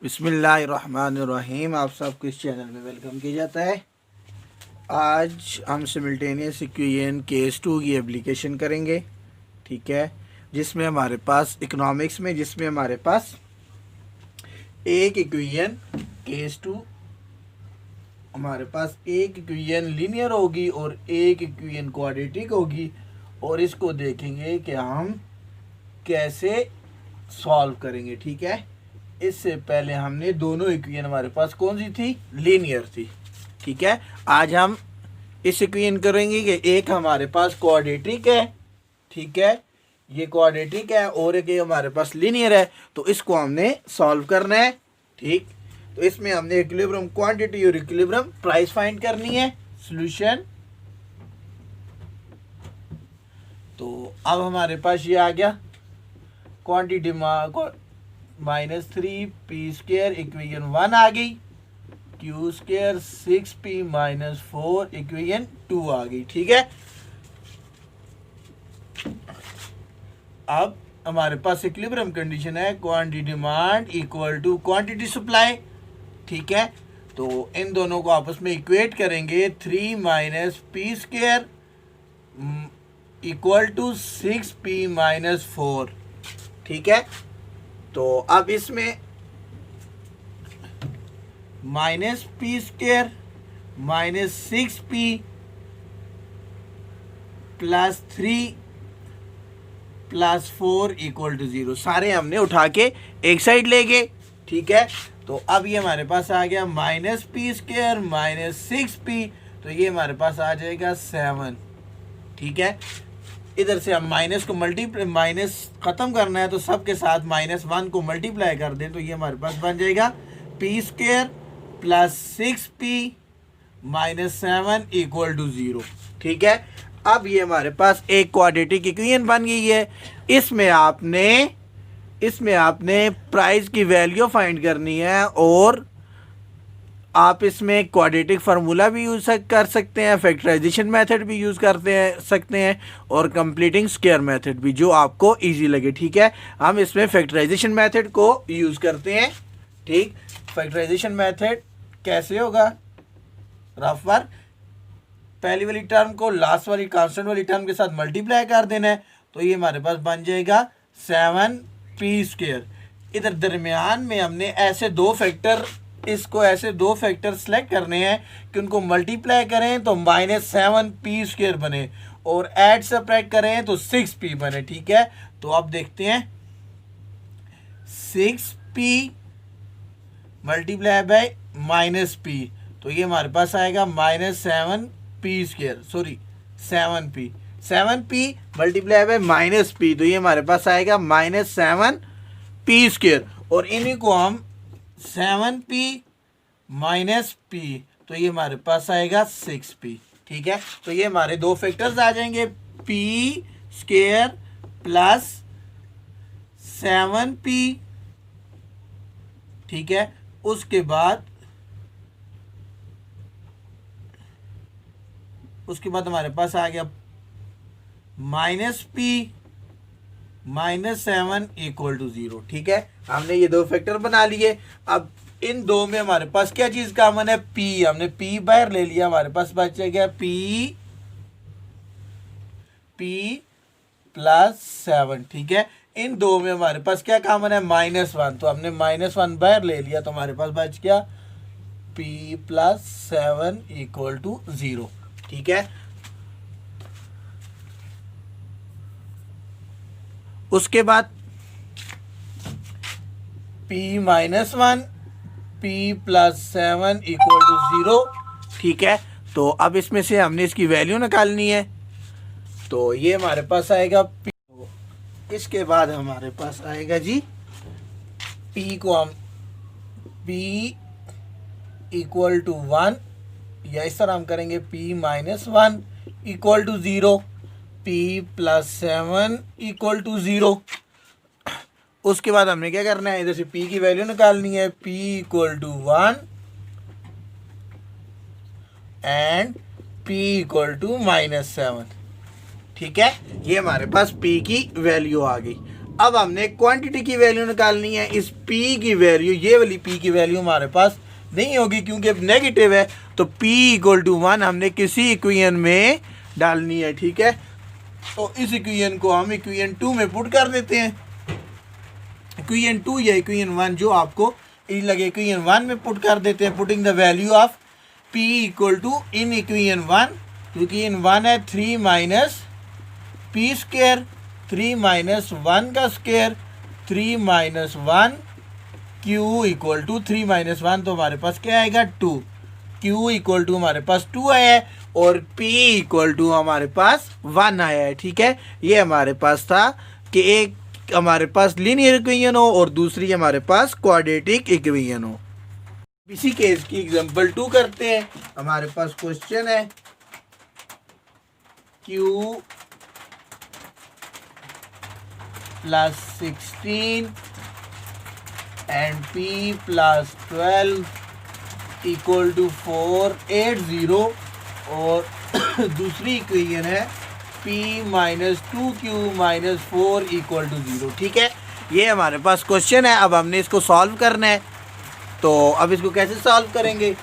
बिस्मिल्लाहिर्रहमानिर्रहीम। आप सबको इस चैनल में वेलकम किया जाता है। आज हम सिमल्टेनियस इक्वेशन केस 2 की एप्लीकेशन करेंगे, ठीक है, जिसमें हमारे पास इकोनॉमिक्स में हमारे पास एक इक्वेशन केस 2, हमारे पास एक इक्वेशन लीनियर होगी और एक इक्वेशन क्वाड्रेटिक होगी, और इसको देखेंगे कि हम कैसे सॉल्व करेंगे। ठीक है, इससे पहले हमने दोनों इक्वेशन हमारे पास कौन सी थी, लीनियर थी। ठीक है, आज हम इस इक्वेशन करेंगे कि एक हमारे पास क्वाड्रेटिक है, ठीक है, ये क्वाड्रेटिक है, और एक ये हमारे पास लीनियर है, तो इसको हमने सॉल्व करना है। ठीक, तो इसमें हमने इक्विलिब्रियम क्वांटिटी और इक्विलिब्रियम प्राइस फाइंड करनी है। सॉल्यूशन, तो अब हमारे पास ये आ गया क्वांटिटी -3p² इक्वेशन 1 आ गई, q² 6p - 4 इक्वेशन 2 आ गई। ठीक है, अब हमारे पास इक्विलिब्रियम कंडीशन है quantity demand equal to quantity supply. ठीक है, तो इन दोनों को आपस में इक्वेट करेंगे, 3 - p² इक्वल टू 6p - 4। ठीक है, तो अब इसमें -p² -6p + 3 + 4 इक्वल टू 0 सारे हमने उठा के एक साइड ले गए। ठीक है, तो अब ये हमारे पास आ गया -p² -6p, तो ये हमारे पास आ जाएगा 7। ठीक है, इधर से हम माइनस को माइनस ख़त्म करना है, तो सबके साथ -1 को मल्टीप्लाई कर दें, तो ये हमारे पास बन जाएगा p² + 6p - 7 इक्वल टू 0। ठीक है, अब ये हमारे पास एक क्वाड्रेटिक इक्वेशन बन गई है। इसमें आपने प्राइस की वैल्यू फाइंड करनी है, और आप इसमें क्वाड्रेटिक फार्मूला भी यूज़ कर सकते हैं, फैक्टराइजेशन मेथड भी यूज़ सकते हैं, और कंप्लीटिंग स्क्वायर मेथड भी, जो आपको इजी लगे। ठीक है, हम इसमें फैक्टराइजेशन मेथड को यूज़ करते हैं। ठीक, फैक्टराइजेशन मेथड कैसे होगा, रफ वर्क, पहली वाली टर्म को लास्ट वाली कांस्टेंट वाली टर्म के साथ मल्टीप्लाई कर देना है, तो ये हमारे पास बन जाएगा 7p²। इधर दरमियान में हमने ऐसे दो फैक्टर सेलेक्ट करने हैं कि उनको मल्टीप्लाई करें तो -7p² बने, और ऐड सब्ट्रैक्ट करें तो 6p बने। ठीक है, तो अब देखते हैं, 6p × -p, तो ये हमारे पास आएगा -7p², sorry 7p, 7p × -p, तो ये हमारे पास आएगा -7p², और इन्हीं को हम 7p - p, तो ये हमारे पास आएगा 6p। ठीक है, तो ये हमारे दो फैक्टर्स आ जाएंगे, p² + 7p। ठीक है, उसके बाद हमारे पास आ गया -p - 7 इक्वल टू 0। ठीक है, हमने ये दो फैक्टर बना लिए। अब इन दो में हमारे पास क्या चीज कॉमन है, p, हमने p बाहर ले लिया, हमारे पास बच गया p + 7। ठीक है, इन दो में हमारे पास क्या कॉमन है, -1, तो हमने -1 बाहर ले लिया, तो हमारे पास बच गया p + 7 इक्वल टू 0। ठीक है, उसके बाद p - 1 p + 7 इक्वल टू 0। ठीक है, तो अब इसमें से हमने इसकी वैल्यू निकालनी है, तो ये हमारे पास आएगा p। इसके बाद हमारे पास आएगा जी, p को हम p = 1, या इस तरह हम करेंगे p - 1 equal to 0, p + 7 equal to 0। उसके बाद हमने क्या करना है, इधर से p की वैल्यू निकालनी है, p = 1 एंड p = -7। ठीक है, ये हमारे पास p की वैल्यू आ गई। अब हमने क्वांटिटी की वैल्यू निकालनी है। इस p की वैल्यू, ये वाली p की वैल्यू हमारे पास नहीं होगी क्योंकि अब नेगेटिव है, तो p इक्वल टू 1 हमने किसी इक्वेशन में डालनी है। ठीक है, तो इस इक्वेशन को हम इक्वेशन 2 में पुट कर देते हैं। इक्वेशन 2 या इक्वेशन 1 जो आपको लगे, इक्वेशन 1 में पुट कर देते हैं। Putting the value of p equal to in equation 1, क्योंकि इन 1 है 3 माइनस p स्क्वायर, 3 माइनस 1 का square, 3 minus 1 q equal to 3 minus 1 तो हमारे पास क्या आएगा 2, q इक्वल टू हमारे पास 2 आया है और p इक्वल टू हमारे पास 1 आया है। ठीक है, ये हमारे पास था कि एक हमारे पास लीनियर इक्वेशन हो और दूसरी हमारे पास क्वाड्रेटिक इक्वेशन हो। इसी केस की एग्जांपल 2 करते हैं। हमारे पास क्वेश्चन है q plus 16 and p plus 12 equal to 480 और दूसरी इक्वेशन है p minus 2q minus 4 equal to 0। ठीक है, ये हमारे पास क्वेश्चन है। अब हमने इसको सॉल्व करना है, तो अब इसको कैसे सॉल्व करेंगे?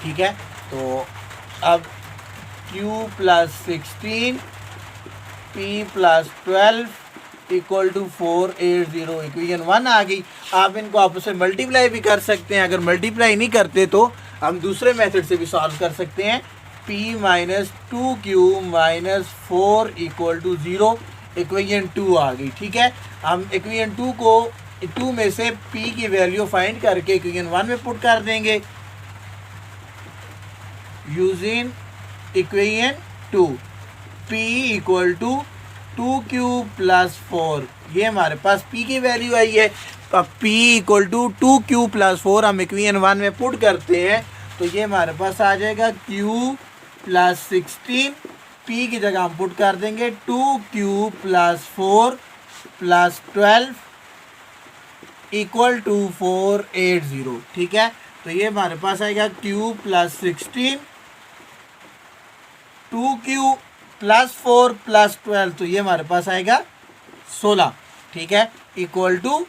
ठीक है, तो अब q plus 16 p plus 12 equal to 480, equation 1 आ गई। आप इनको आपस में मल्टीप्लाई भी कर सकते हैं। अगर मल्टीप्लाई नहीं करते तो हम दूसरे मेथड से भी सॉल्व कर सकते हैं। p minus 2q minus 4 equal to 0, equation 2 आ गई। ठीक है, हम इक्वेशन 2 को 2 में से p की वैल्यू फाइंड करके इक्वेशन 1 में पुट कर देंगे using equation 2। p equal to 2q plus 4, ये हमारे पास p की वैल्यू आई है। अब p equal to 2q plus 4 हम इक्वेशन 1 में पुट करते हैं, तो ये हमारे पास आ जाएगा q प्लस 16, p की जगह हम पुट कर देंगे 2q plus 4 plus 12 equal to 480। ठीक है, तो ये हमारे पास आएगा q plus 16, 2q plus 4 plus 12, तो ये हमारे पास आएगा 16। ठीक है, इक्वल टू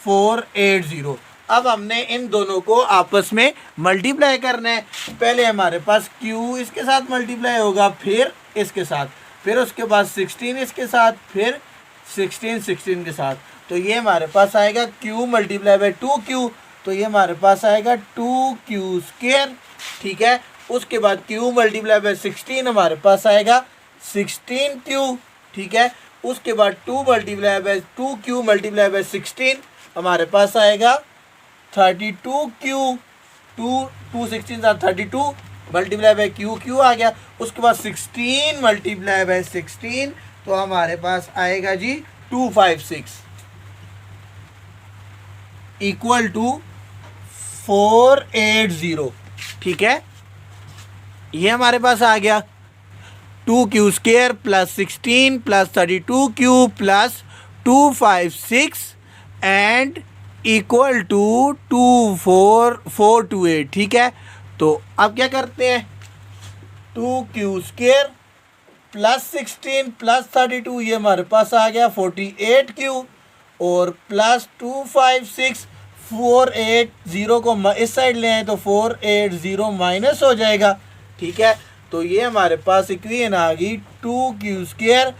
480। अब हमने इन दोनों को आपस में मल्टीप्लाई करना है। पहले हमारे पास q इसके साथ मल्टीप्लाई होगा, फिर इसके साथ, फिर उसके बाद 16 इसके साथ, फिर 16 के साथ, तो ये हमारे पास आएगा q मल्टीप्लाई बाई 2q, तो ये हमारे पास आएगा 2q स्क्वायर। ठीक है, उसके बाद q मल्टीप्लाई बाई 16 हमारे पास आएगा 16q। ठीक है, उसके बाद 2q मल्टीप्लाई बाई 16 हमारे पास आएगा 32q, 2 16 32 मल्टीप्लाई बाई q आ गया। उसके बाद 16 मल्टीप्लाई बाई 16 तो हमारे पास आएगा जी 256 इक्वल टू 480। ठीक है, ये हमारे पास आ गया 2q square plus 16 plus 32q plus 256 and equal to 24428। ठीक है, तो अब क्या करते हैं, 2q स्क्वायर प्लस 16 प्लस 32, ये हमारे पास आ गया 48q और प्लस 256, 480 को इस साइड ले आए तो 480 माइनस हो जाएगा। ठीक है, तो ये हमारे पास इक्वेशन आ गई 2q स्क्वायर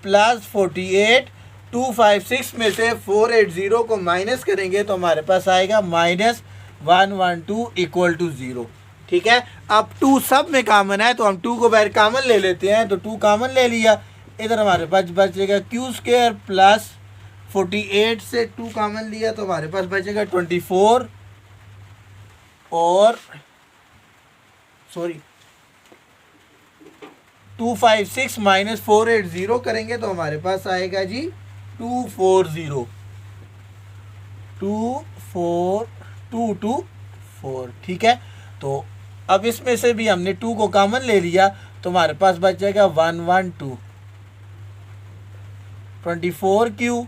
प्लस 48, 256 में से 480 को माइनस करेंगे तो हमारे पास आएगा माइनस 112 इक्वल टू 0। ठीक है, अब 2 सब में कॉमन है तो हम 2 को बाहर कॉमन ले लेते हैं, तो 2 कॉमन ले लिया, इधर हमारे पास बचेगा q स्क्वायर प्लस 48 से 2 कॉमन लिया तो हमारे पास बचेगा 24 और 256 माइनस 480 करेंगे तो हमारे पास आएगा जी 240, 24224। ठीक है, तो अब इसमें से भी हमने 2 को कॉमन ले लिया तो हमारे पास बचेगा 112, 24q,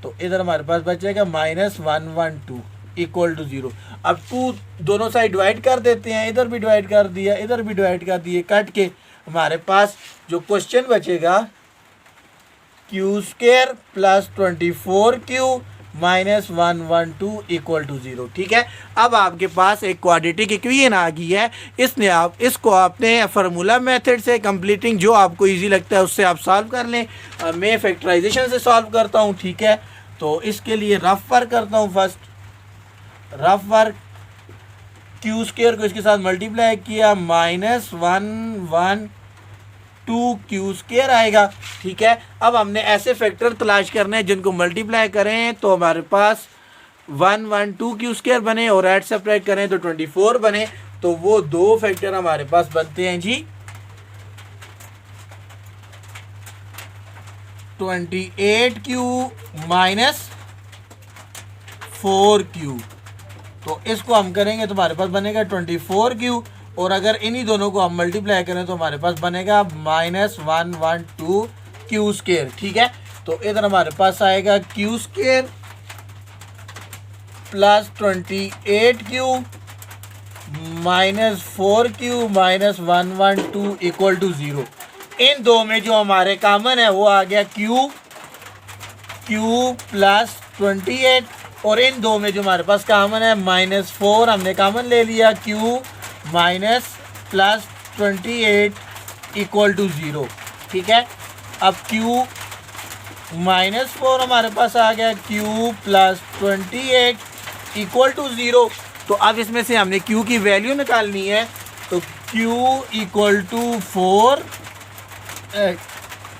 तो इधर हमारे पास बचेगा माइनस 112। Equal to 0। अब 2 दोनों साइड डिवाइड कर देते हैं, इधर भी डिवाइड कर दिया, इधर भी डिवाइड कर दिए, कट के हमारे पास जो क्वेश्चन बचेगा Q square plus 24q minus 112 equal to 0। ठीक है, अब आपके पास एक क्वाड्रेटिक इक्वेशन आ गई है। इसको आपने फार्मूला मेथड से कंप्लीटिंग जो आपको इजी लगता है उससे आप सॉल्व कर लें। मैं फैक्टराइजेशन से सॉल्व करता हूँ। ठीक है, तो इसके लिए रफ वर्क करता हूँ। First rough work, Q square को इसके साथ मल्टीप्लाई किया, माइनस 112 क्यू स्क्वायर आएगा। ठीक है, अब हमने ऐसे फैक्टर तलाश करने हैं जिनको मल्टीप्लाई करें तो हमारे पास 112 क्यू स्क्वायर बने और ऐड सब्ट्रैक्ट करें तो 24 बने। तो वो दो फैक्टर हमारे पास बनते हैं जी 28q माइनस 4q। तो इसको हम करेंगे तो हमारे पास बनेगा 24q, और अगर इन्हीं दोनों को हम मल्टीप्लाई करें तो हमारे पास बनेगा माइनस 112 क्यू स्क्वायर। ठीक है, तो इधर हमारे पास आएगा Q square plus 28q minus 4q minus 112 equal to 0। इन दो में जो हमारे कॉमन है वो आ गया q प्लस 28, और इन दो में जो हमारे पास कॉमन है माइनस 4 हमने कॉमन ले लिया, q minus plus 28 equal to 0। ठीक है, अब q माइनस 4 हमारे पास आ गया, q प्लस 28 इक्वल टू 0। तो अब इसमें से हमने q की वैल्यू निकालनी है, तो q equal to 4,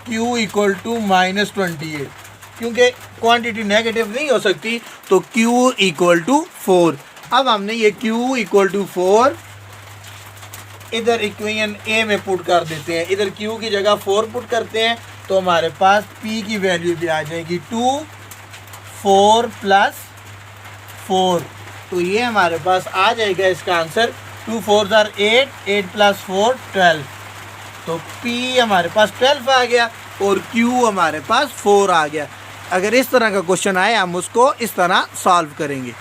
q equal to minus 28, क्योंकि क्वांटिटी नेगेटिव नहीं हो सकती, तो q इक्वल टू 4। अब हमने ये q इक्वल टू 4 इधर इक्वेशन ए में पुट कर देते हैं, इधर q की जगह 4 पुट करते हैं, तो हमारे पास p की वैल्यू भी आ जाएगी 2 4 प्लस 4। तो ये हमारे पास आ जाएगा इसका आंसर 2 4 आर 8, 8 प्लस 4 12। तो p हमारे पास 12 आ गया और q हमारे पास 4 आ गया। अगर इस तरह का क्वेश्चन आए हम उसको इस तरह सॉल्व करेंगे।